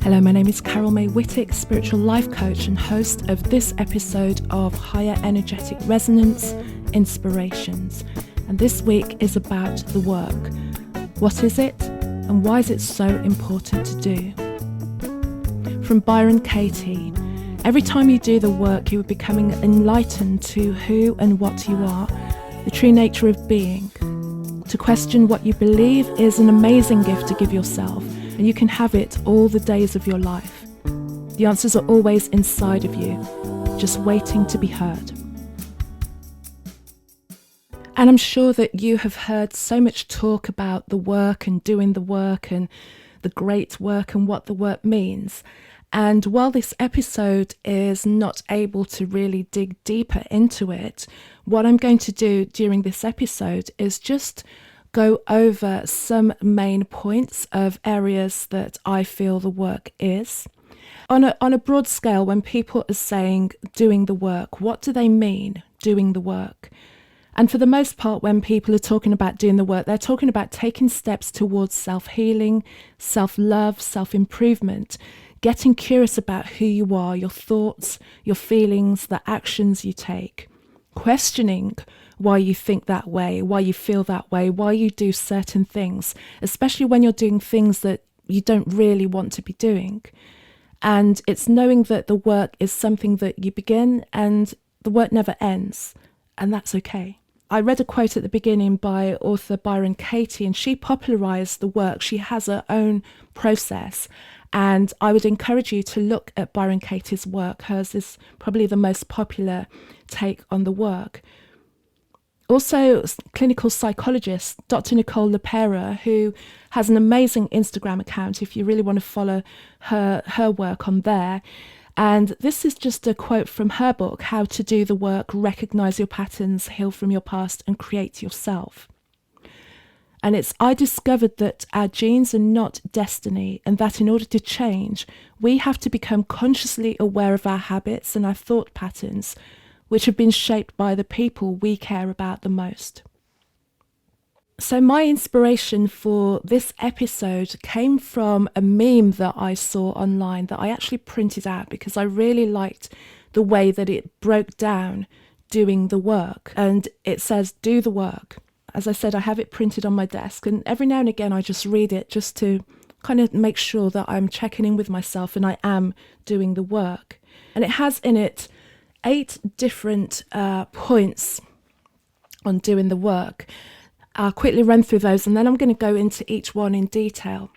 Hello, my name is Carol May Whittick, spiritual life coach and host of this episode of Higher Energetic Resonance Inspirations. And this week is about the work. What is it and why is it so important to do? From Byron Katie, every time you do the work, you are becoming enlightened to who and what you are, the true nature of being. To question what you believe is an amazing gift to give yourself, and you can have it all the days of your life. The answers are always inside of you, just waiting to be heard. And I'm sure that you have heard so much talk about the work and doing the work and the great work and what the work means. And while this episode is not able to really dig deeper into it, what I'm going to do during this episode is just go over some main points of areas that I feel the work is. On a broad scale, when people are saying doing the work, what do they mean doing the work? And for the most part, when people are talking about doing the work, they're talking about taking steps towards self-healing, self-love, self-improvement, getting curious about who you are, your thoughts, your feelings, the actions you take, questioning why you think that way, why you feel that way, why you do certain things, especially when you're doing things that you don't really want to be doing. And it's knowing that the work is something that you begin and the work never ends, and that's okay. I read a quote at the beginning by author Byron Katie, and she popularized the work. She has her own process, and I would encourage you to look at Byron Katie's work. Hers is probably the most popular take on the work. Also, clinical psychologist Dr. Nicole LePera, who has an amazing Instagram account if you really want to follow her work on there. And this is just a quote from her book, How to Do the Work, Recognize Your Patterns, Heal from Your Past, and Create Yourself. And it's, I discovered that our genes are not destiny, and that in order to change, we have to become consciously aware of our habits and our thought patterns, which have been shaped by the people we care about the most. So my inspiration for this episode came from a meme that I saw online that I actually printed out because I really liked the way that it broke down doing the work. And it says, do the work. As I said, I have it printed on my desk, and every now and again I just read it just to kind of make sure that I'm checking in with myself and I am doing the work. And it has in it 8 different points on doing the work. I'll quickly run through those and then I'm going to go into each one in detail.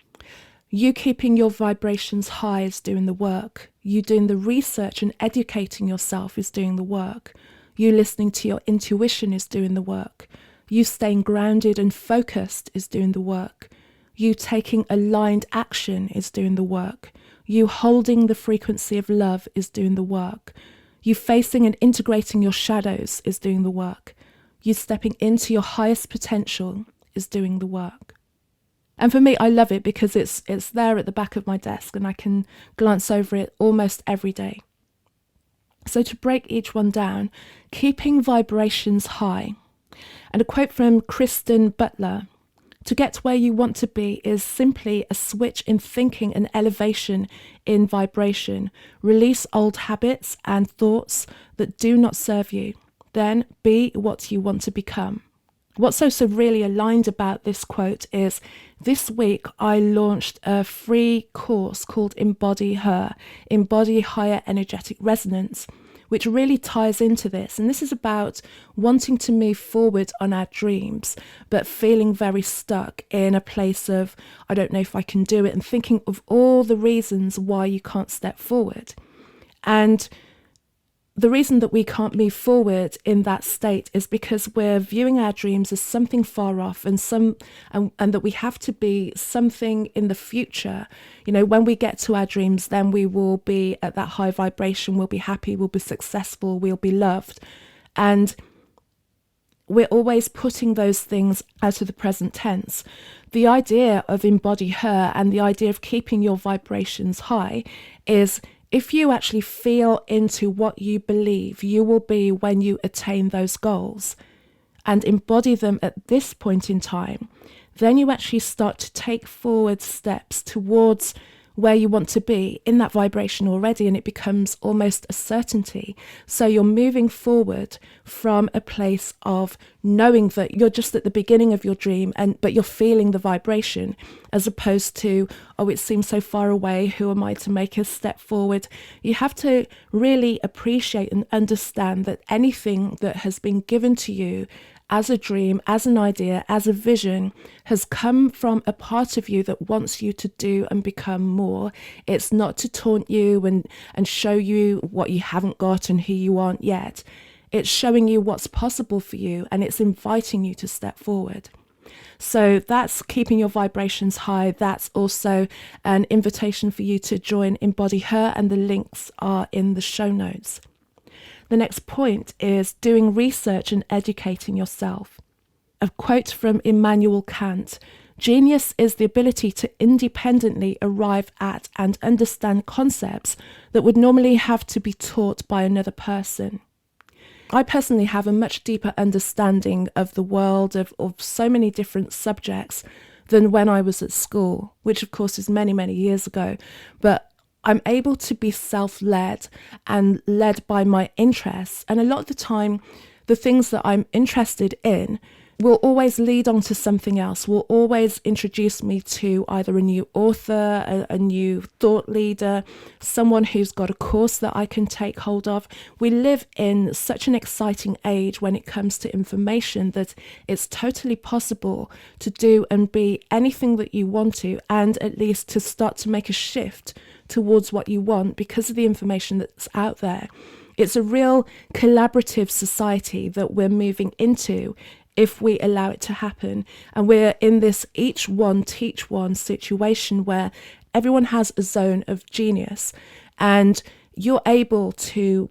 You keeping your vibrations high is doing the work. You doing the research and educating yourself is doing the work. You listening to your intuition is doing the work. You staying grounded and focused is doing the work. You taking aligned action is doing the work. You holding the frequency of love is doing the work. You facing and integrating your shadows is doing the work. You stepping into your highest potential is doing the work. And for me, I love it because it's there at the back of my desk and I can glance over it almost every day. So to break each one down, keeping vibrations high. And a quote from Kristen Butler, to get where you want to be is simply a switch in thinking and elevation in vibration. Release old habits and thoughts that do not serve you. Then be what you want to become. What's also really aligned about this quote is this week I launched a free course called Embody Higher Energetic Resonance, which really ties into this. And this is about wanting to move forward on our dreams, but feeling very stuck in a place of, I don't know if I can do it, and thinking of all the reasons why you can't step forward. And the reason that we can't move forward in that state is because we're viewing our dreams as something far off and that we have to be something in the future. You know, when we get to our dreams, then we will be at that high vibration, we'll be happy, we'll be successful, we'll be loved. And we're always putting those things out of the present tense. The idea of Embody Her and the idea of keeping your vibrations high is if you actually feel into what you believe you will be when you attain those goals and embody them at this point in time, then you actually start to take forward steps towards where you want to be in that vibration already, and it becomes almost a certainty. So you're moving forward from a place of knowing that you're just at the beginning of your dream, but you're feeling the vibration, as opposed to, oh, it seems so far away, who am I to make a step forward? You have to really appreciate and understand that anything that has been given to you as a dream, as an idea, as a vision, has come from a part of you that wants you to do and become more. It's not to taunt you and show you what you haven't got and who you aren't yet. It's showing you what's possible for you, and it's inviting you to step forward. So that's keeping your vibrations high. That's also an invitation for you to join Embody Her, and the links are in the show notes. The next point is doing research and educating yourself. A quote from Immanuel Kant: "Genius is the ability to independently arrive at and understand concepts that would normally have to be taught by another person." I personally have a much deeper understanding of the world of so many different subjects than when I was at school, which of course is many, many years ago. But I'm able to be self-led and led by my interests. And a lot of the time, the things that I'm interested in will always lead on to something else, will always introduce me to either a new author, a new thought leader, someone who's got a course that I can take hold of. We live in such an exciting age when it comes to information that it's totally possible to do and be anything that you want to, and at least to start to make a shift towards what you want because of the information that's out there. It's a real collaborative society that we're moving into if we allow it to happen. And we're in this each one teach one situation where everyone has a zone of genius, and you're able to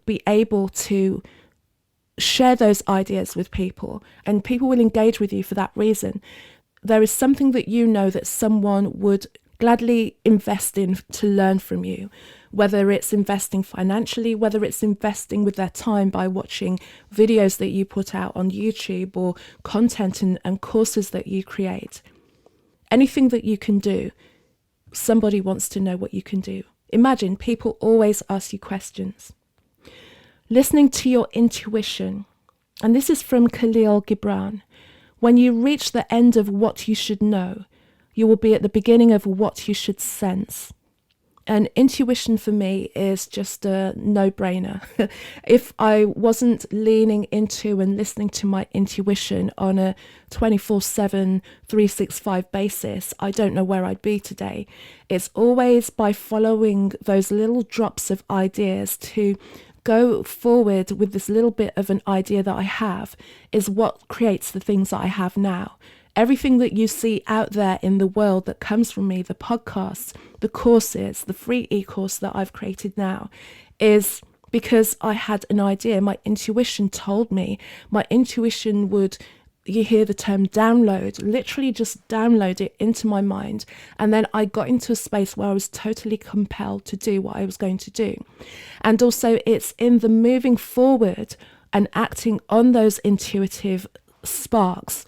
share those ideas with people, and people will engage with you for that reason. There is something that you know that someone would gladly invest in to learn from you, whether it's investing financially, whether it's investing with their time by watching videos that you put out on YouTube or content and courses that you create. Anything that you can do, somebody wants to know what you can do. Imagine people always ask you questions. Listening to your intuition. And this is from Khalil Gibran. When you reach the end of what you should know, you will be at the beginning of what you should sense. And intuition for me is just a no-brainer. If I wasn't leaning into and listening to my intuition on a 24/7, 365 basis, I don't know where I'd be today. It's always by following those little drops of ideas to go forward with this little bit of an idea that I have is what creates the things that I have now. Everything that you see out there in the world that comes from me, the podcasts, the courses, the free e-course that I've created now, is because I had an idea. My intuition told me. My intuition would, you hear the term download, literally just download it into my mind. And then I got into a space where I was totally compelled to do what I was going to do. And also it's in the moving forward and acting on those intuitive sparks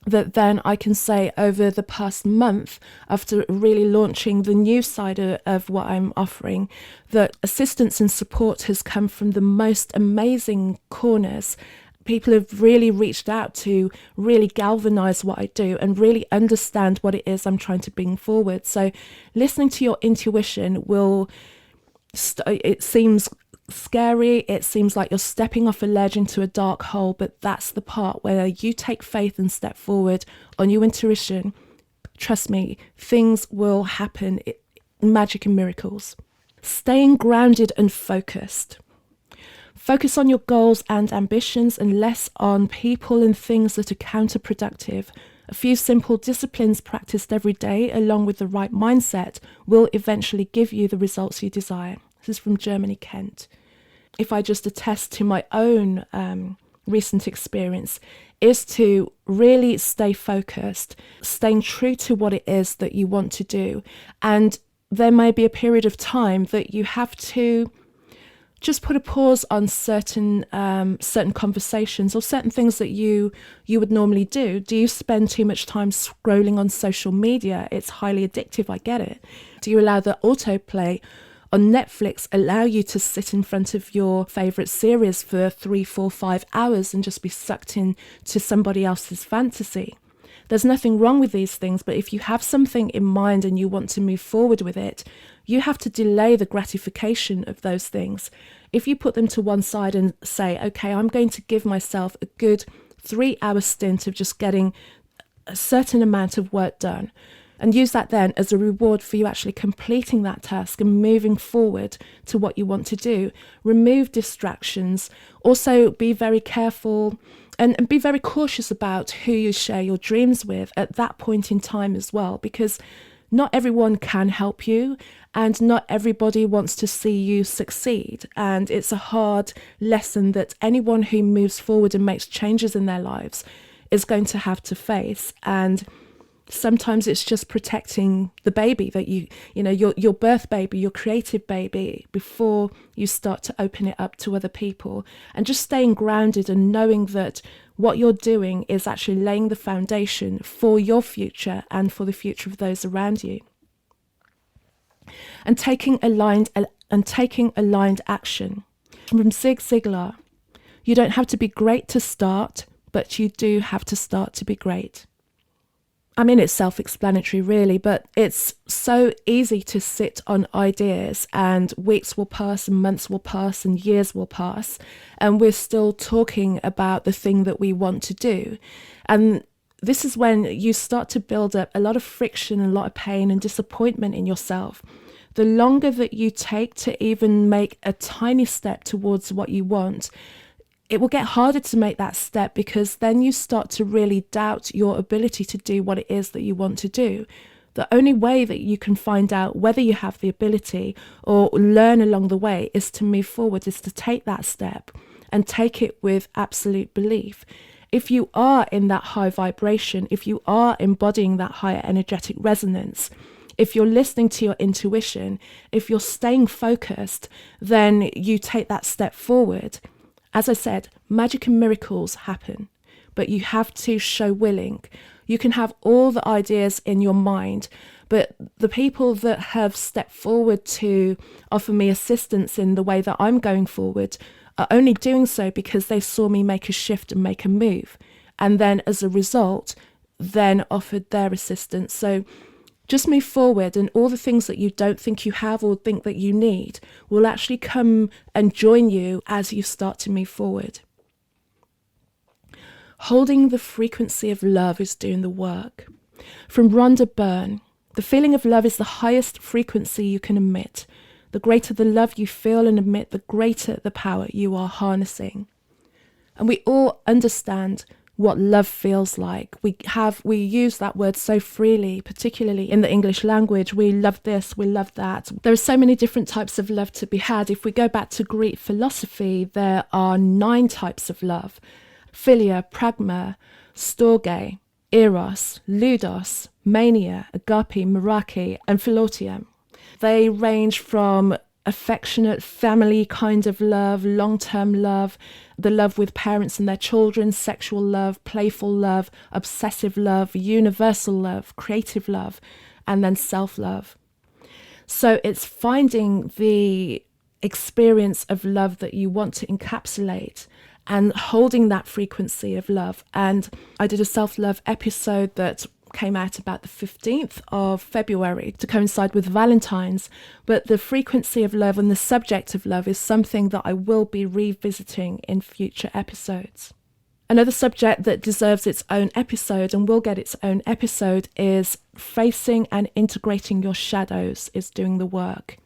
that then I can say over the past month, after really launching the new side of what I'm offering, that assistance and support has come from the most amazing corners. People have really reached out to really galvanize what I do and really understand what it is I'm trying to bring forward. So listening to your intuition it seems scary, it seems like you're stepping off a ledge into a dark hole, but that's the part where you take faith and step forward on your intuition. Trust me, things will happen, magic and miracles. Staying grounded and focused. Focus on your goals and ambitions and less on people and things that are counterproductive. A few simple disciplines practiced every day along with the right mindset will eventually give you the results you desire. This is from Germany, Kent. If I just attest to my own recent experience, is to really stay focused, staying true to what it is that you want to do. And there may be a period of time that you have to just put a pause on certain conversations or certain things that you would normally do. Do you spend too much time scrolling on social media? It's highly addictive, I get it. Do you allow the autoplay on Netflix allow you to sit in front of your favourite series for 3, 4, 5 hours and just be sucked in to somebody else's fantasy? There's nothing wrong with these things, but if you have something in mind and you want to move forward with it, you have to delay the gratification of those things. If you put them to one side and say, okay, I'm going to give myself a good 3-hour stint of just getting a certain amount of work done, and use that then as a reward for you actually completing that task and moving forward to what you want to do. Remove distractions. Also be very careful and be very cautious about who you share your dreams with at that point in time as well, because not everyone can help you and not everybody wants to see you succeed. And it's a hard lesson that anyone who moves forward and makes changes in their lives is going to have to face. And sometimes it's just protecting the baby that your birth baby, your creative baby, before you start to open it up to other people, and just staying grounded and knowing that what you're doing is actually laying the foundation for your future and for the future of those around you. And taking aligned action. From Zig Ziglar, you don't have to be great to start, but you do have to start to be great. I mean, it's self-explanatory really, but it's so easy to sit on ideas and weeks will pass and months will pass and years will pass and we're still talking about the thing that we want to do. And this is when you start to build up a lot of friction and a lot of pain and disappointment in yourself. The longer that you take to even make a tiny step towards what you want, it will get harder to make that step, because then you start to really doubt your ability to do what it is that you want to do. The only way that you can find out whether you have the ability or learn along the way is to move forward, is to take that step and take it with absolute belief. If you are in that high vibration, if you are embodying that higher energetic resonance, if you're listening to your intuition, if you're staying focused, then you take that step forward. As I said, magic and miracles happen, but you have to show willing. You can have all the ideas in your mind, but the people that have stepped forward to offer me assistance in the way that I'm going forward are only doing so because they saw me make a shift and make a move, and then as a result, then offered their assistance. So just move forward, and all the things that you don't think you have or think that you need will actually come and join you as you start to move forward. Holding the frequency of love is doing the work. From Rhonda Byrne, the feeling of love is the highest frequency you can emit. The greater the love you feel and emit, the greater the power you are harnessing. And we all understand what love feels like. We use that word so freely, particularly in the English language. We love this, we love that. There are so many different types of love to be had. If we go back to Greek philosophy, there are 9 types of love: philia, pragma, storge, eros, ludos, mania, agape, meraki, and philautia. They range from affectionate family kind of love, long-term love, the love with parents and their children, sexual love, playful love, obsessive love, universal love, creative love, and then self-love. So it's finding the experience of love that you want to encapsulate and holding that frequency of love. And I did a self-love episode that came out about the 15th of February to coincide with Valentine's, but the frequency of love and the subject of love is something that I will be revisiting in future episodes. Another subject that deserves its own episode and will get its own episode is facing and integrating your shadows is doing the work.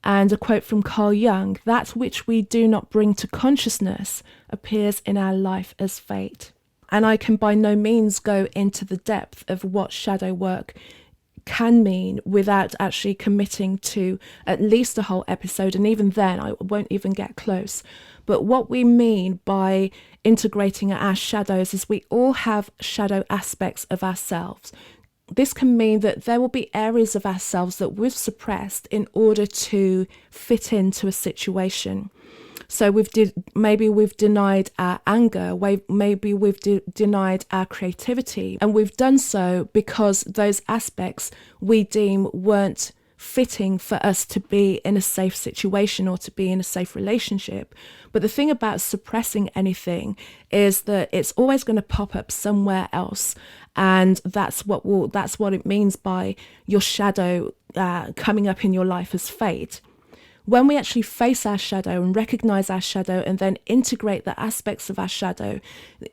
And a quote from Carl Jung: "That which we do not bring to consciousness appears in our life as fate." And I can by no means go into the depth of what shadow work can mean without actually committing to at least a whole episode. And even then, I won't even get close. But what we mean by integrating our shadows is we all have shadow aspects of ourselves. this can mean that there will be areas of ourselves that we've suppressed in order to fit into a situation. So maybe we've denied our anger, maybe we've denied our creativity, and we've done so because those aspects we deem weren't fitting for us to be in a safe situation or to be in a safe relationship. But the thing about suppressing anything is that it's always going to pop up somewhere else, and that's what it means by your shadow coming up in your life as fate. When we actually face our shadow and recognize our shadow and then integrate the aspects of our shadow,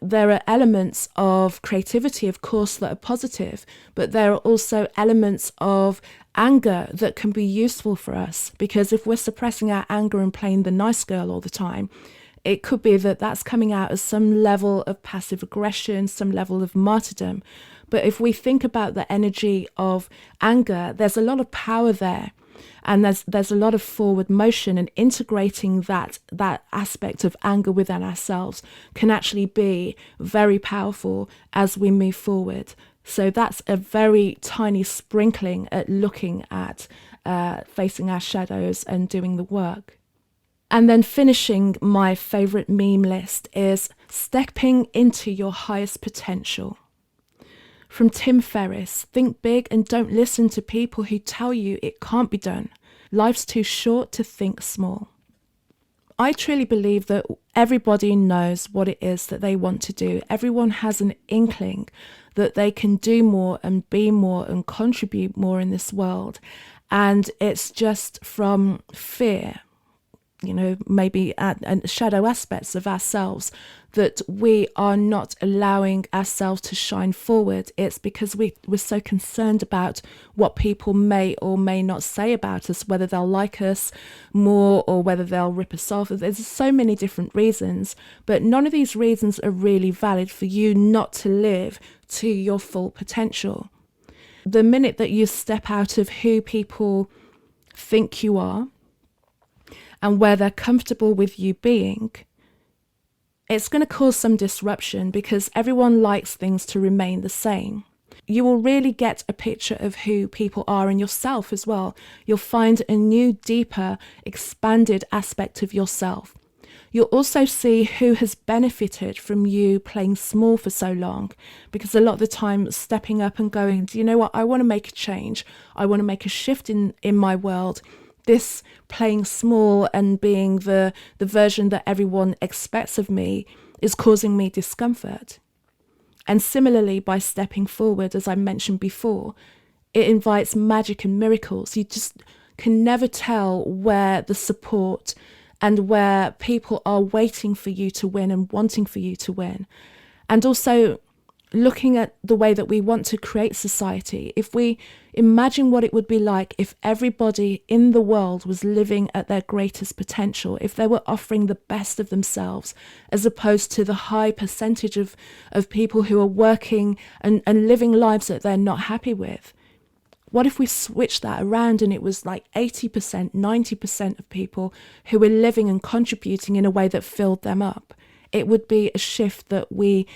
there are elements of creativity, of course, that are positive, but there are also elements of anger that can be useful for us, because if we're suppressing our anger and playing the nice girl all the time, it could be that that's coming out as some level of passive aggression, some level of martyrdom. But if we think about the energy of anger, there's a lot of power there. And there's a lot of forward motion, and integrating that aspect of anger within ourselves can actually be very powerful as we move forward. So that's a very tiny sprinkling at looking at facing our shadows and doing the work. And then finishing my favorite meme list is stepping into your highest potential. From Tim Ferriss, think big and don't listen to people who tell you it can't be done. Life's too short to think small. I truly believe that everybody knows what it is that they want to do. Everyone has an inkling that they can do more and be more and contribute more in this world. And it's just from fear, maybe and shadow aspects of ourselves, that we are not allowing ourselves to shine forward. It's because we're so concerned about what people may or may not say about us, whether they'll like us more or whether they'll rip us off. There's so many different reasons, but none of these reasons are really valid for you not to live to your full potential. The minute that you step out of who people think you are and where they're comfortable with you being, it's going to cause some disruption, because everyone likes things to remain the same. You will really get a picture of who people are and yourself as well. You'll find a new, deeper, expanded aspect of yourself. You'll also see who has benefited from you playing small for so long, because a lot of the time stepping up and going, do you know what, I want to make a change. I want to make a shift in my world. This playing small and being the version that everyone expects of me is causing me discomfort. And similarly, by stepping forward, as I mentioned before, it invites magic and miracles. You just can never tell where the support and where people are waiting for you to win and wanting for you to win. And also looking at the way that we want to create society, if we imagine what it would be like if everybody in the world was living at their greatest potential, if they were offering the best of themselves, as opposed to the high percentage of people who are working and living lives that they're not happy with. What if we switched that around and it was like 80%, 90% of people who were living and contributing in a way that filled them up? It would be a shift that we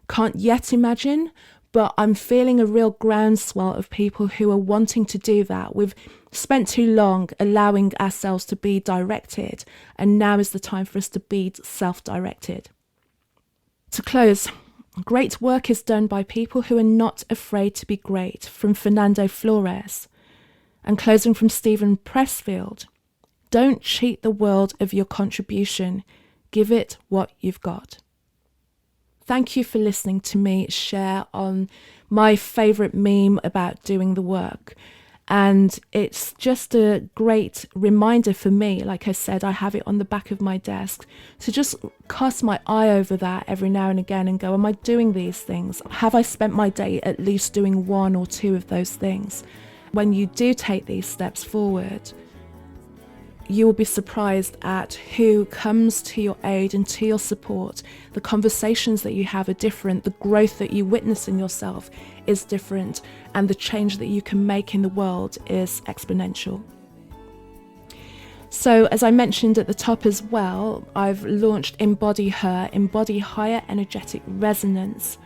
can't yet imagine, but I'm feeling a real groundswell of people who are wanting to do that. We've spent too long allowing ourselves to be directed, and now is the time for us to be self-directed. To close, great work is done by people who are not afraid to be great, from Fernando Flores. And closing from Stephen Pressfield, don't cheat the world of your contribution. Give it what you've got. Thank you for listening to me share on my favourite meme about doing the work. And it's just a great reminder for me, like I said, I have it on the back of my desk, to just cast my eye over that every now and again and go, am I doing these things? Have I spent my day at least doing one or two of those things? When you do take these steps forward, you will be surprised at who comes to your aid and to your support. The conversations that you have are different. The growth that you witness in yourself is different. And the change that you can make in the world is exponential. So, as I mentioned at the top as well, I've launched Embody Her, Embody Higher Energetic Resonance.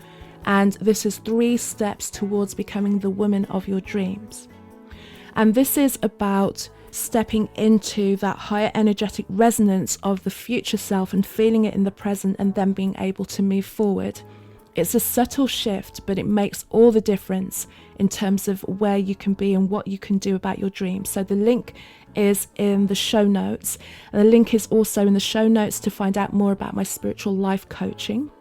And this is 3 steps towards becoming the woman of your dreams. And this is about stepping into that higher energetic resonance of the future self and feeling it in the present, and then being able to move forward. It's a subtle shift, but it makes all the difference in terms of where you can be and what you can do about your dreams. So the link is in the show notes. And the link is also in the show notes to find out more about my spiritual life coaching.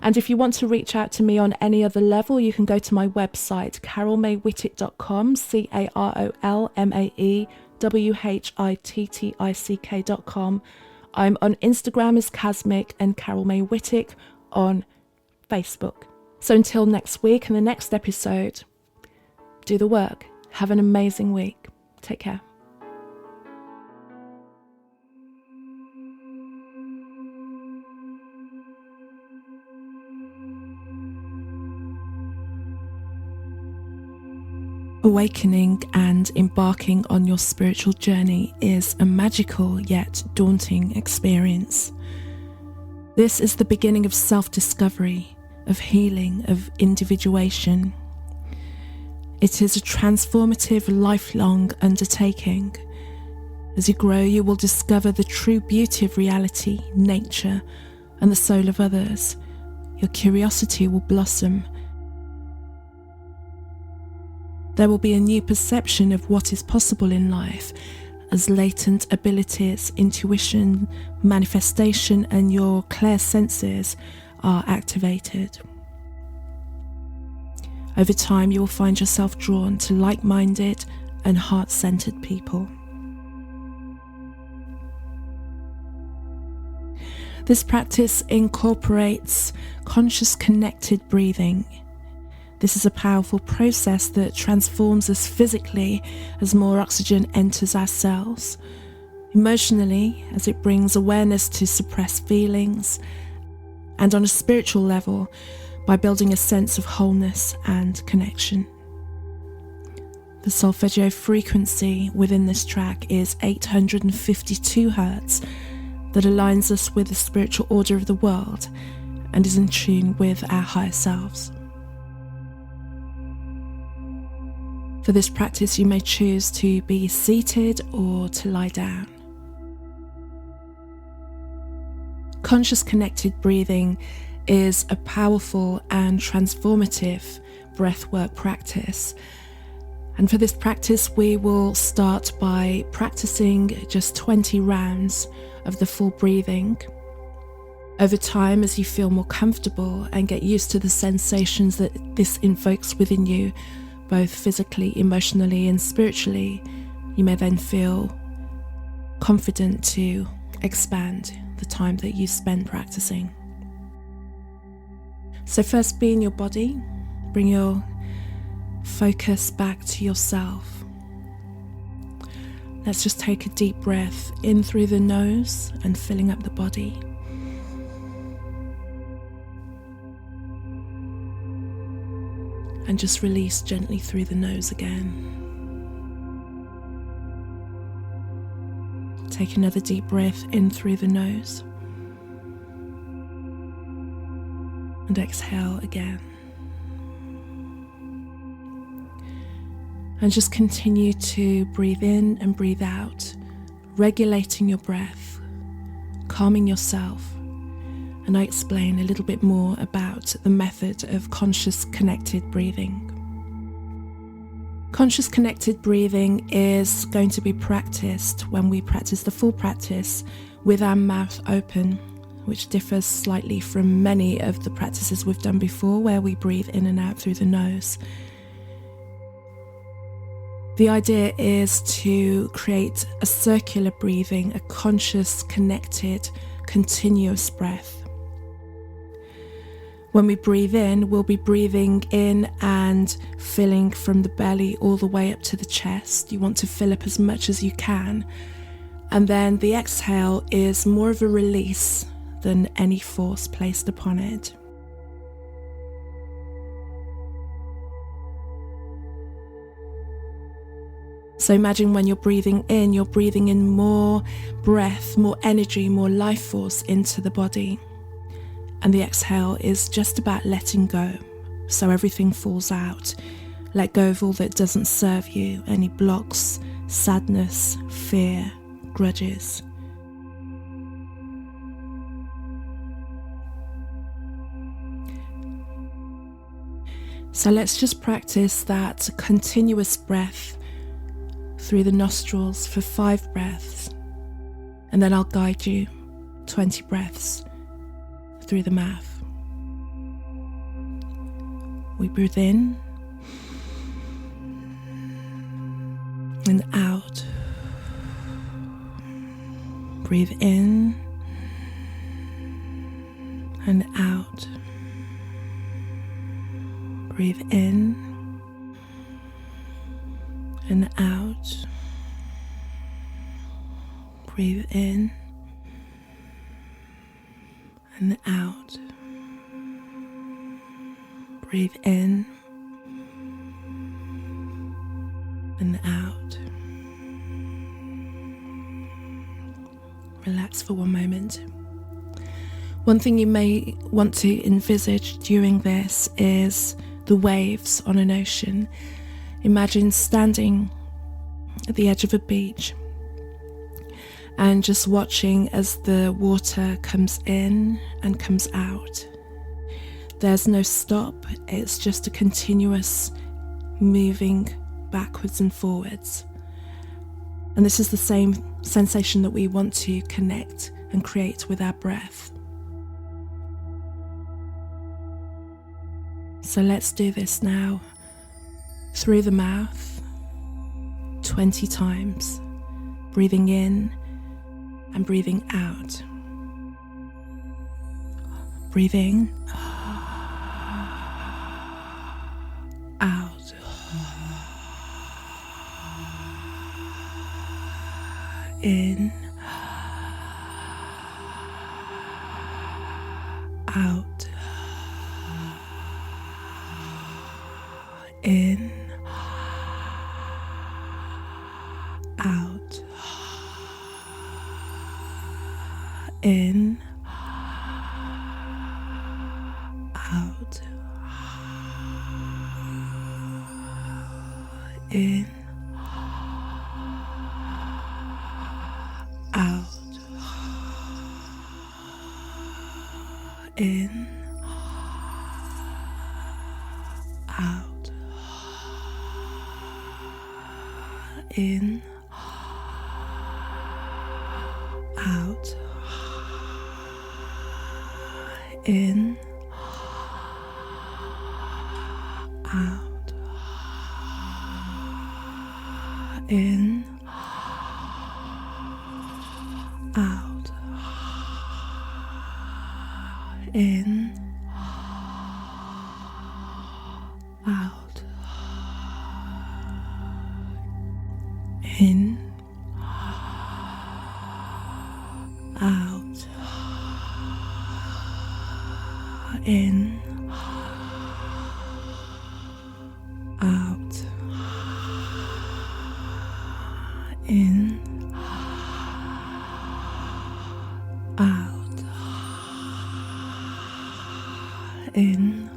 And if you want to reach out to me on any other level, you can go to my website, carolmaywhittick.com, CarolMaywhittick.com. I'm on Instagram as Casmic, and Carol May Whittick on Facebook. So until next week and the next episode, do the work. Have an amazing week. Take care. Awakening and embarking on your spiritual journey is a magical yet daunting experience. This is the beginning of self-discovery, of healing, of individuation. It is a transformative, lifelong undertaking. As you grow, you will discover the true beauty of reality, nature, and the soul of others. Your curiosity will blossom. There will be a new perception of what is possible in life, as latent abilities, intuition, manifestation, and your clear senses are activated. Over time, you will find yourself drawn to like-minded and heart-centered people. This practice incorporates conscious connected breathing. This is a powerful process that transforms us physically as more oxygen enters our cells, emotionally as it brings awareness to suppressed feelings, and on a spiritual level by building a sense of wholeness and connection. The solfeggio frequency within this track is 852 Hz, that aligns us with the spiritual order of the world and is in tune with our higher selves. For this practice, you may choose to be seated or to lie down. Conscious connected breathing is a powerful and transformative breathwork practice. And for this practice, we will start by practicing just 20 rounds of the full breathing. Over time, as you feel more comfortable and get used to the sensations that this invokes within you, both physically, emotionally, and spiritually, you may then feel confident to expand the time that you spend practicing. So first, be in your body. Bring your focus back to yourself. Let's just take a deep breath in through the nose and filling up the body. And just release gently through the nose again. Take another deep breath in through the nose. And exhale again. And just continue to breathe in and breathe out, regulating your breath, calming yourself. And I explain a little bit more about the method of conscious connected breathing. Conscious connected breathing is going to be practiced when we practice the full practice with our mouth open, which differs slightly from many of the practices we've done before, where we breathe in and out through the nose. The idea is to create a circular breathing, a conscious, connected, continuous breath. When we breathe in, we'll be breathing in and filling from the belly all the way up to the chest. You want to fill up as much as you can. And then the exhale is more of a release than any force placed upon it. So imagine when you're breathing in more breath, more energy, more life force into the body. And the exhale is just about letting go, so everything falls out. Let go of all that doesn't serve you, any blocks, sadness, fear, grudges. So let's just practice that continuous breath through the nostrils for 5 breaths, and then I'll guide you 20 breaths through the mouth. We breathe in and out. Breathe in and out. Breathe in and out. Breathe in and out. Breathe in and out. Relax for one moment. One thing you may want to envisage during this is the waves on an ocean. Imagine standing at the edge of a beach and just watching as the water comes in and comes out. There's no stop, it's just a continuous moving backwards and forwards. And this is the same sensation that we want to connect and create with our breath. So let's do this now, through the mouth, 20 times, breathing in and breathing out. Breathing out. In, out. In, out. In, out. In, out. In, out. In, out. In, out. In, out. In, out. In, out. In, out. In, out. In, out. In, out. In,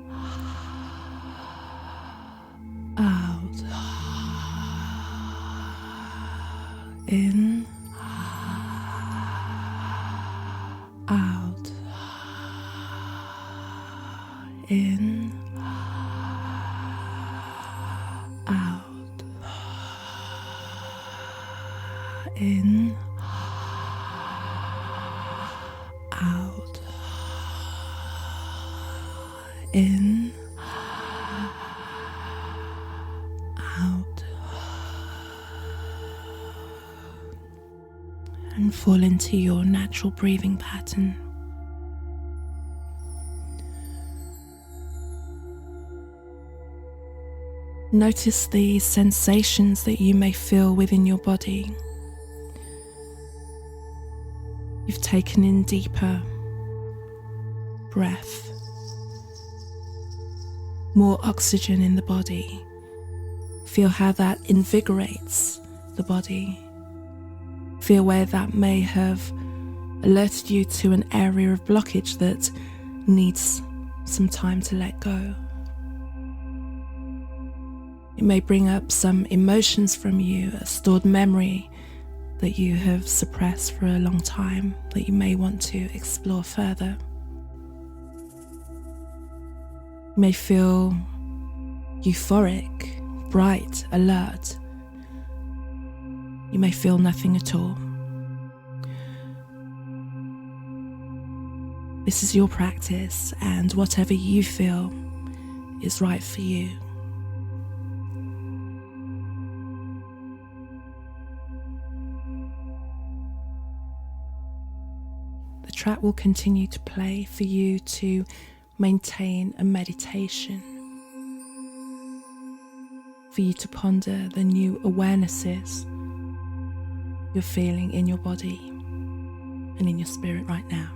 out. In, out. In, out. In, out. In, out. And fall into your natural breathing pattern. Notice the sensations that you may feel within your body. You've taken in deeper breath. more oxygen in the body. Feel how that invigorates the body. Feel where that may have alerted you to an area of blockage that needs some time to let go. It may bring up some emotions from you, a stored memory that you have suppressed for a long time that you may want to explore further. You may feel euphoric, bright, alert. You may feel nothing at all. This is your practice, and whatever you feel is right for you. The track will continue to play for you to maintain a meditation, for you to ponder the new awarenesses you're feeling in your body and in your spirit right now.